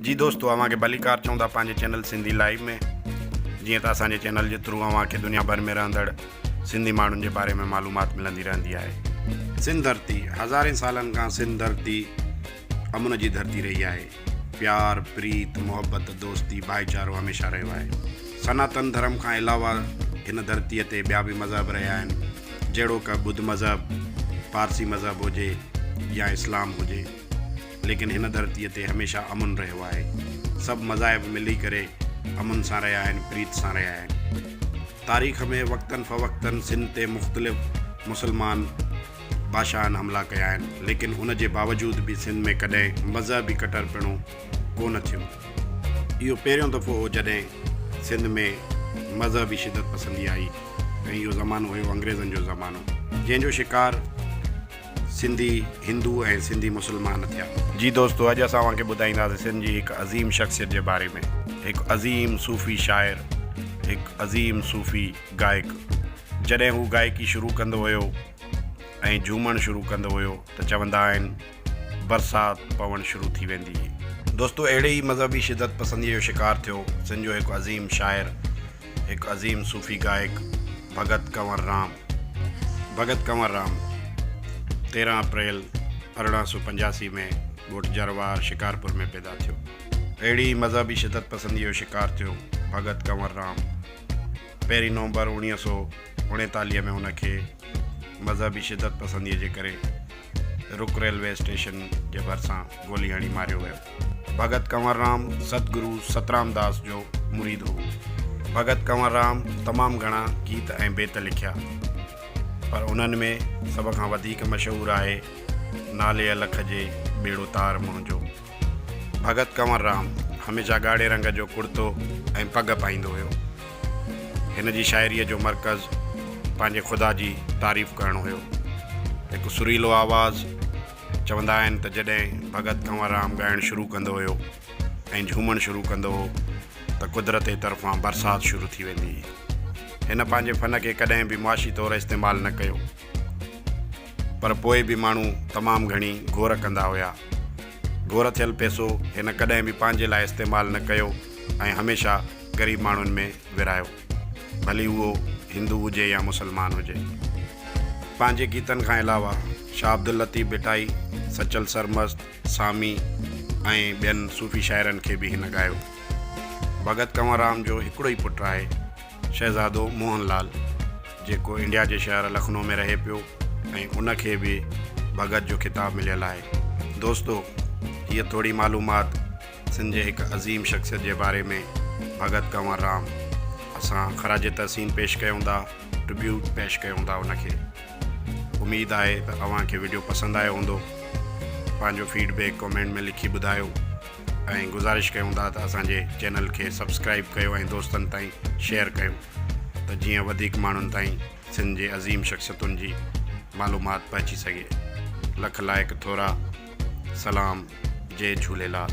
जी दोस्तों, अव्हांखे भलीकार चवंदा पंहिंजे चैनल सिंधी लाइव में। जीअं त असांजे चैनल जे थ्रू अव्हांखे दुनिया भर में रहंदड़ सिंधी माण्हुनि जे बारे में मालूमात मिलंदी रहंदी आहे। सिंध धरती हज़ारे सालनि खां सिंध धरती अमुन जी धरती रही आहे। प्यार, प्रीत, मोहब्बत, दोस्ती, भाईचारो हमेशह रहियो आहे। सनातन धर्म खां अलावा हिन धरतीअ ते ॿिया बि मज़हब रहिया आहिनि, जहिड़ो का बुद्ध मज़हब, पारसी मज़हब हुजे या इस्लाम हुजे, लेकिन हिन धरतीअ ते हमेशह अमुन रहियो आहे। सभु मज़ाहिब मिली करे अमुन सां रहिया आहिनि, प्रीत सां रहिया आहिनि। तारीख़ में वक़्तन फ़वक़्तन सिंध ते मुख़्तलिफ़ मुसलमान बादशाहनि हमला कया आहिनि, लेकिन उन जे बावजूद बि सिंध में कॾहिं मज़हबी कटरपणो कोन थियो। इहो पहिरियों दफ़ो हो जॾहिं सिंध में मज़हबी शिदत पसंदी आई, ऐं इहो ज़मानो हुयो अंग्रेज़नि जो ज़मानो, जंहिंजो शिकार सिंधी हिंदू ऐं सिंधी मुसलमान थिया। जी दोस्तों, अॼु असां तव्हांखे ॿुधाईंदासीं सिंध जी हिकु अज़ीम शख़्सियत जे बारे में। हिकु अज़ीम सूफ़ी शाइर, हिकु अज़ीम सूफ़ी गायक। जॾहिं हू गायकी शुरू कंदो हुयो ऐं झूमणु शुरू कंदो हुयो त चवंदा आहिनि बरसाति पवणु शुरू थी वेंदी हुई। दोस्तों, अहिड़े ई मज़हबी शिदत पसंदीअ जो शिकार थियो सिंध जो हिकु अज़ीम शाइर, हिकु अज़ीम सूफ़ी गायक भगत कंवर राम। भगत कंवर राम 13 अप्रैल 1885 में ॻोठ जरवार शिकारपुर में पैदा थियो। अहिड़ी मज़हबी शिदत पसंदीअ जो शिकार थियो भगत कंवर राम। 1 नवंबर 1939 में हुनखे मज़हबी शिदत पसंदीअ जे करे रुक रेलवे स्टेशन जे भरिसां गोली हणी मारियो वियो। भगत कंवर राम सतगुरु सतराम दास जो मुरीद हो। भगत कंवर राम तमामु घणा गीत ऐं बेत लिखिया, पर उन्हनि में सभ खां वधीक मशहूरु आहे नाले अलख जे बेड़ो तार मुंहिंजो। भगत कंवर राम हमेशह ॻाढ़े रंग जो कुर्तो ऐं पग पाईंदो हुयो। हिन जी शाइरीअ जो मर्कज़ पंहिंजे ख़ुदा जी तारीफ़ करणु हुयो। हिकु सुरीलो आवाज़ु। चवंदा आहिनि त जॾहिं भगत कंवर राम ॻाइणु शुरू कंदो हुयो ऐं झूमणु शुरू कंदो हो त कुदरत जे तरफ़ां बरसाति शुरू थी वेंदी हुई। हिन पंहिंजे फ़न खे कॾहिं बि मुआशी तौरु इस्तेमालु न कयो, पर पोइ बि माण्हू तमामु घणी घोर कंदा हुया। घोर थियल पैसो हिन कॾहिं बि पंहिंजे लाइ इस्तेमालु न कयो ऐं हमेशह ग़रीब माण्हुनि में विरायो, भली उहो हिंदू हुजे या मुसलमान हुजे। पंहिंजे गीतनि खां अलावा शाह अब्दुल लतीफ़ भिटाई, सचल सरमस्त, सामी ऐं ॿियनि सूफ़ी शाइरनि खे बि हिन ॻायो। भगत कंवर राम जो हिकिड़ो ई पुटु आहे शहज़ादो मोहनलाल, जेको इंडिया जे शहर लखनऊ में रहे पियो ऐं उनखे बि भगत जो ख़िताबु मिलियल आहे। दोस्तों, हीअ थोरी मालूमात सिंध जे हिकु अज़ीम शख़्सियत जे बारे में भगत कंवर राम। असां ख़राज तहसीन पेश कयूं था, ट्रिब्यूट पेश कयूं था उनखे। उमेदु आहे त अव्हांखे वीडियो पसंदि आयो हूंदो। पंहिंजो फीडबैक कमेंट में लिखी ॿुधायो ऐं गुज़ारिश कयूं था त असांजे चैनल खे सब्सक्राइब कयो ऐं दोस्तनि ताईं शेयर कयो, त जीअं वधीक माण्हुनि ताईं सिंध जे अज़ीम शख़्सियतुनि जी मालूमात पहुची सघे। लख लाइक थोरा सलाम, जय झूलेलाल।